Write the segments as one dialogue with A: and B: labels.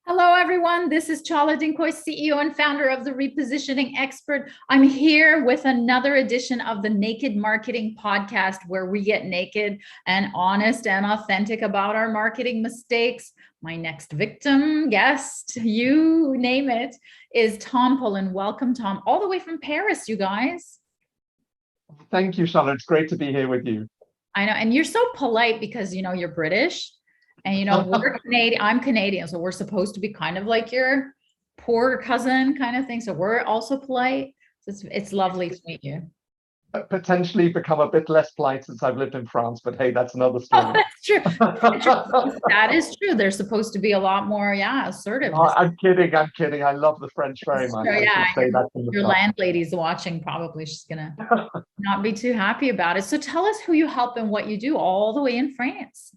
A: Hello, everyone. This is Chala Dinkoy, CEO and founder of the Repositioning Expert. I'm here with another edition of the Naked Marketing Podcast, where we get naked and honest and authentic about our marketing mistakes. My next victim, guest, you name it, is Tom Pullen. Welcome, Tom, all the way from Paris, you guys.
B: Thank you, Charlotte. It's great to be here with you.
A: I know, and you're so polite because you're British. And we're Canadian, I'm Canadian, so we're supposed to be kind of like your poor cousin kind of thing. So we're also polite. So it's lovely to meet you.
B: Potentially become a bit less polite since I've lived in France, but hey, that's another
A: Oh,
B: story.
A: that's true. That is true. They're supposed to be a lot more, assertive.
B: No, I'm kidding. I'm kidding. I love the French very much.
A: So,
B: I
A: yeah,
B: should say that from the
A: your
B: start.
A: landlady's watching probably. She's gonna not be too happy about it. So tell us who you help and what you do all the way in France.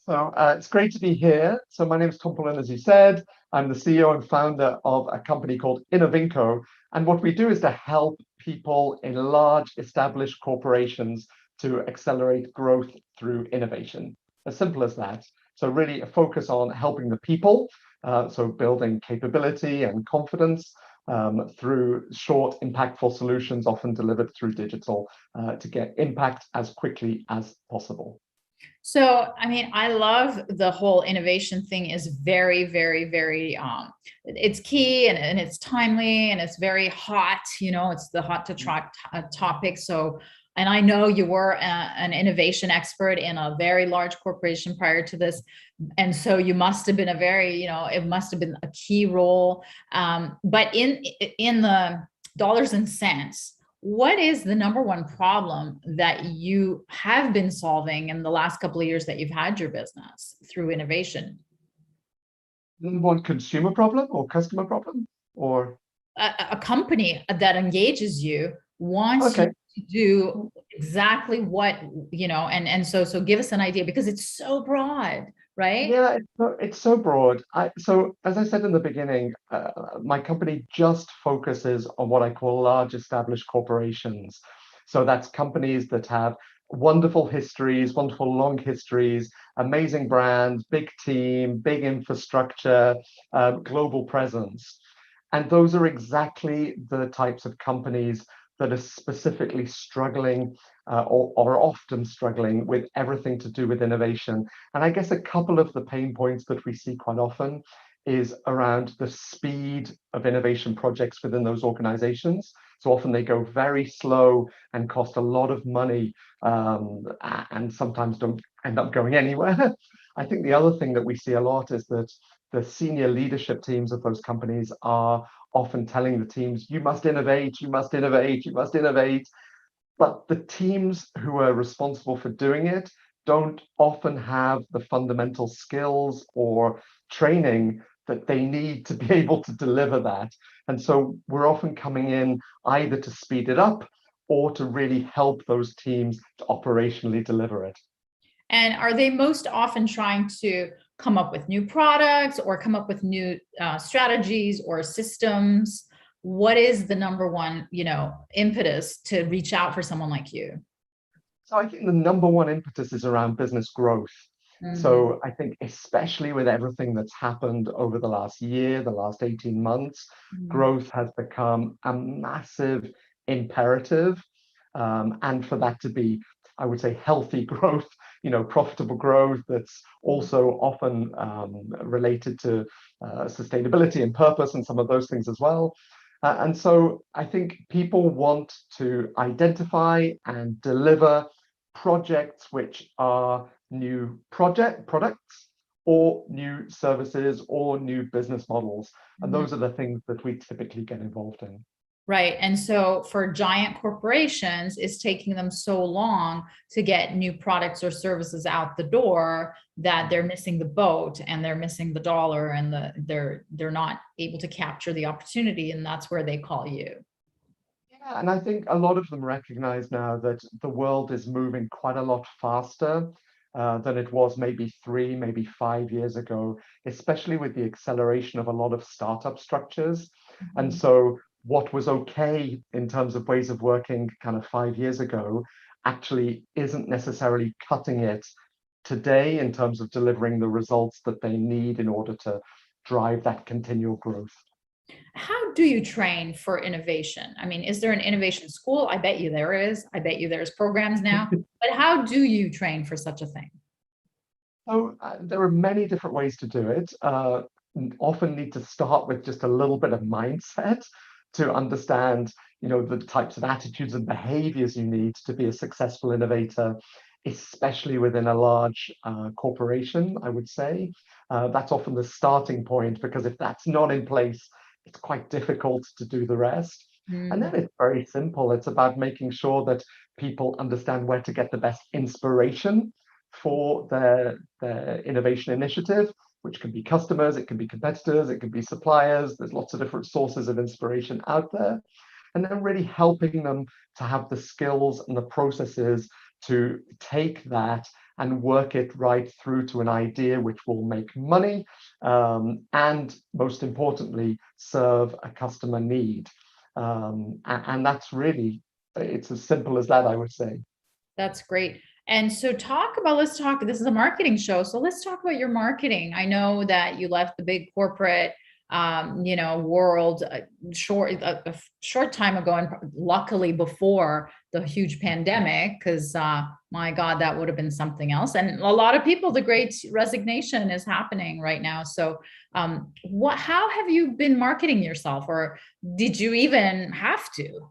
B: So it's great to be here. So my name is Tom Pullen, as you said. I'm the CEO and founder of a company called Innovinco. And what we do is to help people in large established corporations to accelerate growth through innovation. As simple as that. So really a focus on helping the people, so building capability and confidence through short, impactful solutions, often delivered through digital, to get impact as quickly as possible.
A: So, I mean, I love the whole innovation thing is very, very, very, it's key and it's timely and it's very hot, it's the hot to trot topic. So, and I know you were an innovation expert in a very large corporation prior to this. And so you must have been a very, it must have been a key role. But in the dollars and cents, what is the number one problem that you have been solving in the last couple of years that you've had your business through innovation?
B: One consumer problem or customer problem or
A: A company that engages you wants you
B: okay.
A: to do exactly what, and so give us an idea because it's so broad, right?
B: Yeah, it's so broad. So as I said in the beginning, my company just focuses on what I call large established corporations. So that's companies that have wonderful histories, wonderful long histories, amazing brands, big team, big infrastructure, global presence. And those are exactly the types of companies that are specifically struggling or often struggling with everything to do with innovation. And I guess a couple of the pain points that we see quite often is around the speed of innovation projects within those organizations. So often they go very slow and cost a lot of money, and sometimes don't end up going anywhere. I think the other thing that we see a lot is that the senior leadership teams of those companies are often telling the teams, you must innovate, you must innovate, you must innovate. But the teams who are responsible for doing it don't often have the fundamental skills or training that they need to be able to deliver that. And so we're often coming in either to speed it up or to really help those teams to operationally deliver it.
A: And are they most often trying to come up with new products or come up with new strategies or systems? What is the number one, impetus to reach out for someone like you?
B: So I think the number one impetus is around business growth.
A: Mhm.
B: So I think especially with everything that's happened over the last year, the last 18 months,
A: Mhm.
B: growth has become a massive imperative. And for that to be, I would say, healthy growth, profitable growth that's also often related to sustainability and purpose and some of those things as well. And so I think people want to identify and deliver projects which are new products or new services or new business models. And
A: Mhm.
B: those are the things that we typically get involved in.
A: Right. And so for giant corporations, it's taking them so long to get new products or services out the door that they're missing the boat and they're missing the dollar and they're not able to capture the opportunity. And that's where they call you.
B: Yeah, and I think a lot of them recognize now that the world is moving quite a lot faster than it was maybe 3, maybe 5 years ago, especially with the acceleration of a lot of startup structures. And
A: Mhm.
B: so, what was okay in terms of ways of working kind of 5 years ago actually isn't necessarily cutting it today in terms of delivering the results that they need in order to drive that continual growth.
A: How do you train for innovation? I mean, is there an innovation school? I bet you there is. I bet you there's programs now. But how do you train for such a thing?
B: So there are many different ways to do it. Often need to start with just a little bit of mindset to understand, the types of attitudes and behaviors you need to be a successful innovator, especially within a large corporation, I would say. That's often the starting point, because if that's not in place, it's quite difficult to do the rest. And
A: Mm,
B: then it's very simple. It's about making sure that people understand where to get the best inspiration for their innovation initiative, which can be customers, it can be competitors, it can be suppliers. There's lots of different sources of inspiration out there. And then really helping them to have the skills and the processes to take that and work it right through to an idea which will make money, and most importantly, serve a customer need. And that's really, it's as simple as that, I would say.
A: that's great. And so let's talk, this is a marketing show. So let's talk about your marketing. I know that you left the big corporate, world a short time ago, and luckily before the huge pandemic, because my God, that would have been something else. And a lot of people, the great resignation is happening right now. So how have you been marketing yourself, or did you even have to?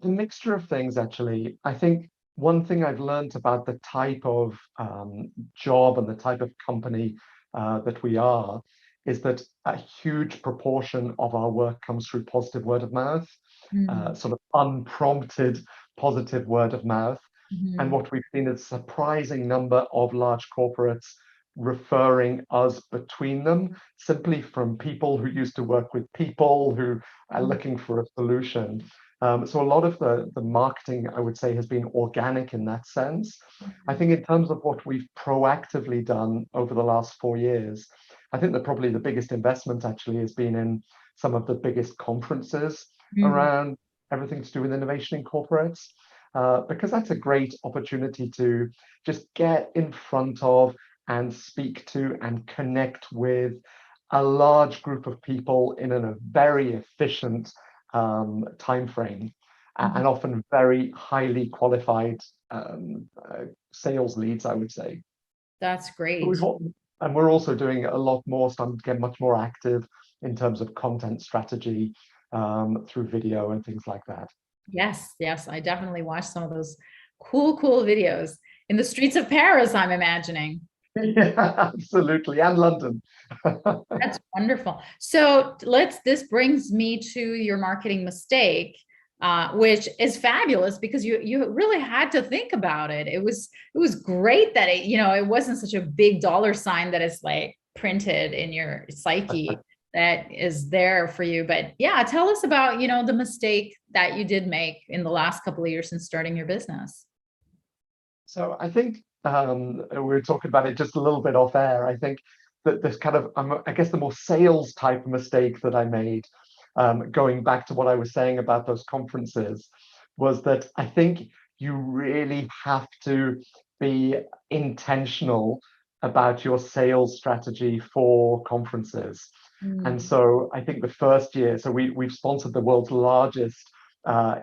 B: A mixture of things, actually. I think one thing I've learned about the type of job and the type of company that we are is that a huge proportion of our work comes through positive word of mouth,
A: Mm,
B: sort of unprompted positive word of mouth. And
A: mhm,
B: what we've seen is a surprising number of large corporates referring us between them, simply from people who used to work with people who are
A: mhm,
B: looking for a solution. So a lot of the marketing, I would say, has been organic in that sense. I think in terms of what we've proactively done over the last 4 years, I think that probably the biggest investment actually has been in some of the biggest conferences
A: mhm,
B: around everything to do with innovation in corporates, because that's a great opportunity to just get in front of and speak to and connect with a large group of people in a very efficient time frame,
A: mhm.
B: and often very highly qualified sales leads, I would say.
A: That's
B: But
A: great.
B: and we're also doing a lot more, starting to get much more active in terms of content strategy, through video and things like that.
A: Yes, yes, I definitely watched some of those cool videos in the streets of Paris, I'm imagining.
B: Yeah, absolutely, and London.
A: That's wonderful. So this brings me to your marketing mistake, which is fabulous because you really had to think about it. It was great that it wasn't such a big dollar sign that is like printed in your psyche that is there for you. But yeah, tell us about, the mistake that you did make in the last couple of years since starting your business.
B: So I think, we were talking about it just a little bit off air. I think that this kind of, I guess, the more sales type mistake that I made, going back to what I was saying about those conferences, was that I think you really have to be intentional about your sales strategy for conferences. And
A: Mm,
B: so I think the first year, so we've sponsored the world's largest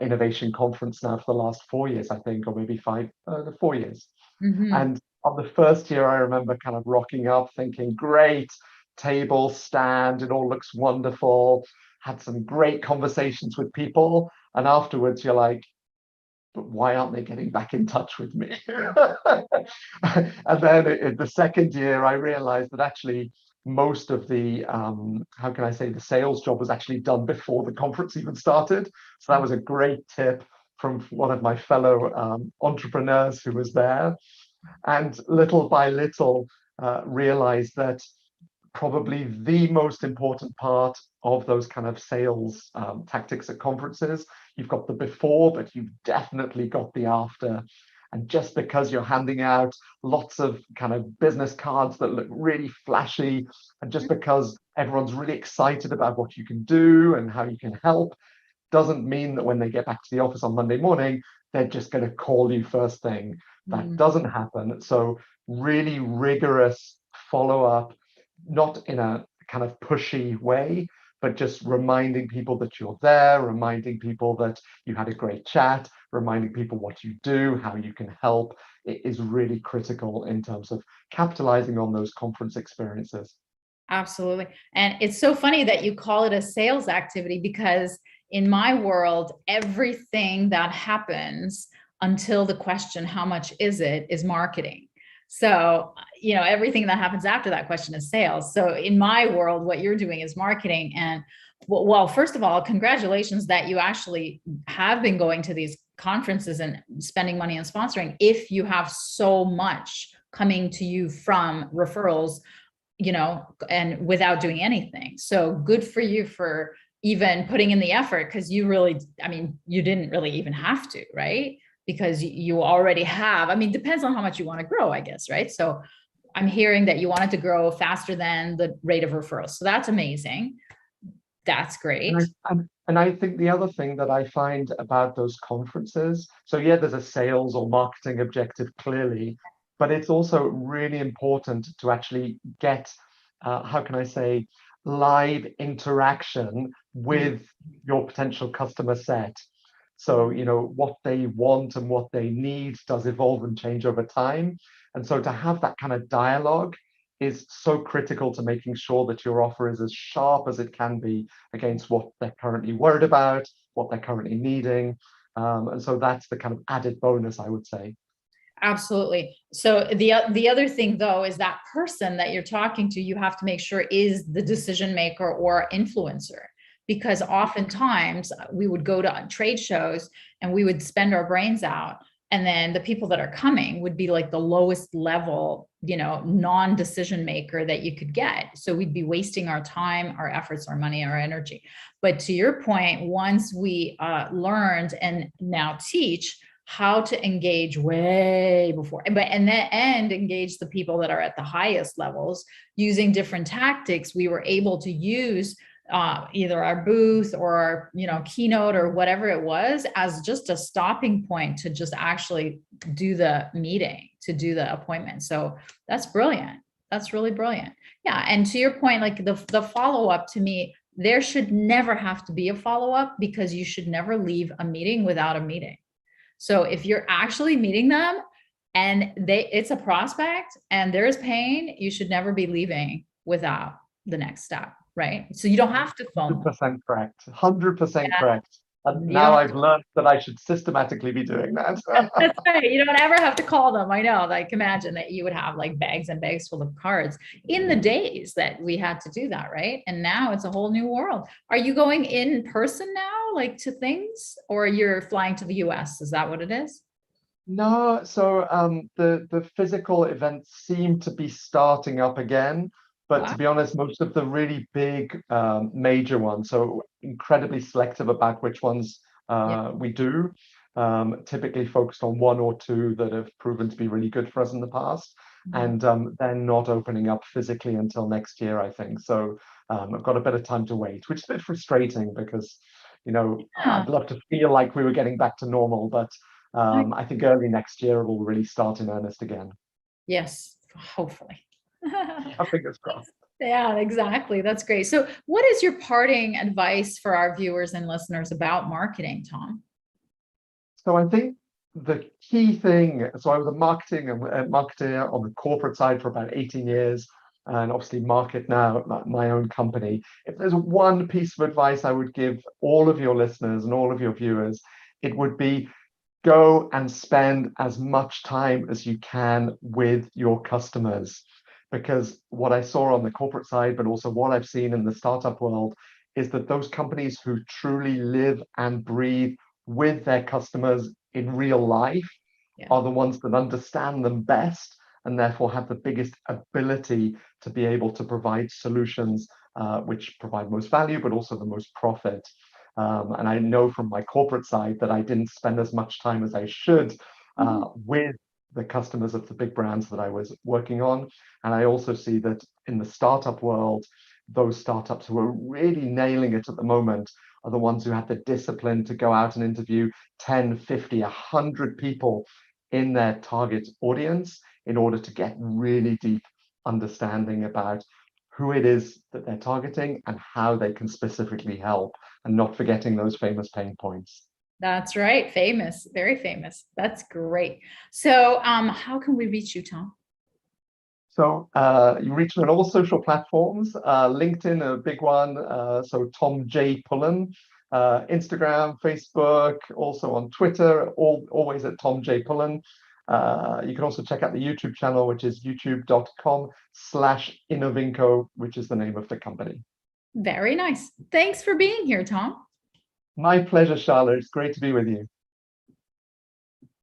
B: innovation conference now for the last 4 years, I think, or maybe 4 years.
A: mhm,
B: And on the first year, I remember kind of rocking up thinking, great, table, stand, it all looks wonderful. Had some great conversations with people. And afterwards, you're like, but why aren't they getting back in touch with me? And then in the second year, I realized that actually most of the, how can I say, the sales job was actually done before the conference even started. So that was a great tip from one of my fellow entrepreneurs who was there. And little by little, realized that probably the most important part of those kind of sales tactics at conferences. You've got the before, but you've definitely got the after. And just because you're handing out lots of kind of business cards that look really flashy, and just because everyone's really excited about what you can do and how you can help, doesn't mean that when they get back to the office on Monday morning, they're just going to call you first thing. That
A: mm,
B: doesn't happen. So really rigorous follow up, not in a kind of pushy way, but just reminding people that you're there, reminding people that you had a great chat, reminding people what you do, how you can help. It is really critical in terms of capitalizing on those conference experiences.
A: Absolutely. And it's so funny that you call it a sales activity, because in my world, everything that happens until the question, how much is marketing. So, everything that happens after that question is sales. So in my world, what you're doing is marketing. And well, first of all, congratulations that you actually have been going to these conferences and spending money on sponsoring, if you have so much coming to you from referrals, and without doing anything. So good for you for even putting in the effort, because you really, you didn't really even have to, right? Because you already have, depends on how much you want to grow, I guess, right? So I'm hearing that you wanted to grow faster than the rate of referrals. So that's amazing. That's great.
B: And I think the other thing that I find about those conferences, so yeah, there's a sales or marketing objective clearly, but it's also really important to actually get, how can I say, live interaction
A: Mm.
B: with your potential customer set. So, what they want and what they need does evolve and change over time. And so to have that kind of dialogue is so critical to making sure that your offer is as sharp as it can be against what they're currently worried about, what they're currently needing. And so that's the kind of added bonus, I would say.
A: Absolutely. So the other thing though is that person that you're talking to, you have to make sure is the decision maker or influencer, because oftentimes we would go to trade shows and we would spend our brains out, and then the people that are coming would be like the lowest level, non-decision maker that you could get. So we'd be wasting our time, our efforts, our money, our energy. But to your point, once we learned and now teach how to engage way before, and engage the people that are at the highest levels using different tactics, we were able to use either our booth or our, keynote or whatever it was as just a stopping point to just actually do the meeting, to do the appointment. So that's brilliant. That's really brilliant. Yeah. And to your point, like the follow-up, to me, there should never have to be a follow-up, because you should never leave a meeting without a meeting. So if you're actually meeting them and it's a prospect and there's pain, you should never be leaving without the next step, right? So you don't have to phone them.
B: 100% correct. 100%
A: Yeah,
B: correct. And
A: you
B: now
A: don't.
B: I've learned that I should systematically be doing that.
A: That's right. You don't ever have to call them. I know. Like, imagine that you would have like bags and bags full of cards in the days that we had to do that, right? And now it's a whole new world. Are you going in person now, like to things, or you're flying to the US? Is that what it is?
B: No, so the physical events seem to be starting up again, but
A: Wow.
B: to be honest, most of the really big major ones, so incredibly selective about which ones
A: Yeah.
B: we do, typically focused on one or two that have proven to be really good for us in the past,
A: Mhm.
B: and they're not opening up physically until next year, I think. So I've got a bit of time to wait, which is a bit frustrating because,
A: Yeah.
B: I'd love to feel like we were getting back to normal, but I think early next year it will really start in earnest again.
A: Yes, hopefully.
B: Yeah, fingers crossed.
A: Yeah, exactly. That's great. So, what is your parting advice for our viewers and listeners about marketing, Tom?
B: So I think the key thing, so I was a marketer on the corporate side for about 18 years, and obviously market now my own company. If there's one piece of advice I would give all of your listeners and all of your viewers, it would be go and spend as much time as you can with your customers. Because what I saw on the corporate side, but also what I've seen in the startup world, is that those companies who truly live and breathe with their customers in real life
A: Yeah.
B: are the ones that understand them best and therefore have the biggest ability to be able to provide solutions which provide most value, but also the most profit. And I know from my corporate side that I didn't spend as much time as I should
A: Mhm.
B: with the customers of the big brands that I was working on. And I also see that in the startup world, those startups who are really nailing it at the moment are the ones who have the discipline to go out and interview 10, 50, 100 people in their target audience in order to get really deep understanding about who it is that they're targeting and how they can specifically help, and not forgetting those famous pain points.
A: That's right. Famous, very famous. That's great. So how can we reach you, Tom?
B: So you reach me on all social platforms, LinkedIn, a big one. So Tom J. Pullen, Instagram, Facebook, also on Twitter, always at Tom J. Pullen. You can also check out the YouTube channel, which is youtube.com/Innovinco, which is the name of the company.
A: Very nice. Thanks for being here, Tom.
B: My pleasure, Charlotte. It's great to be with you.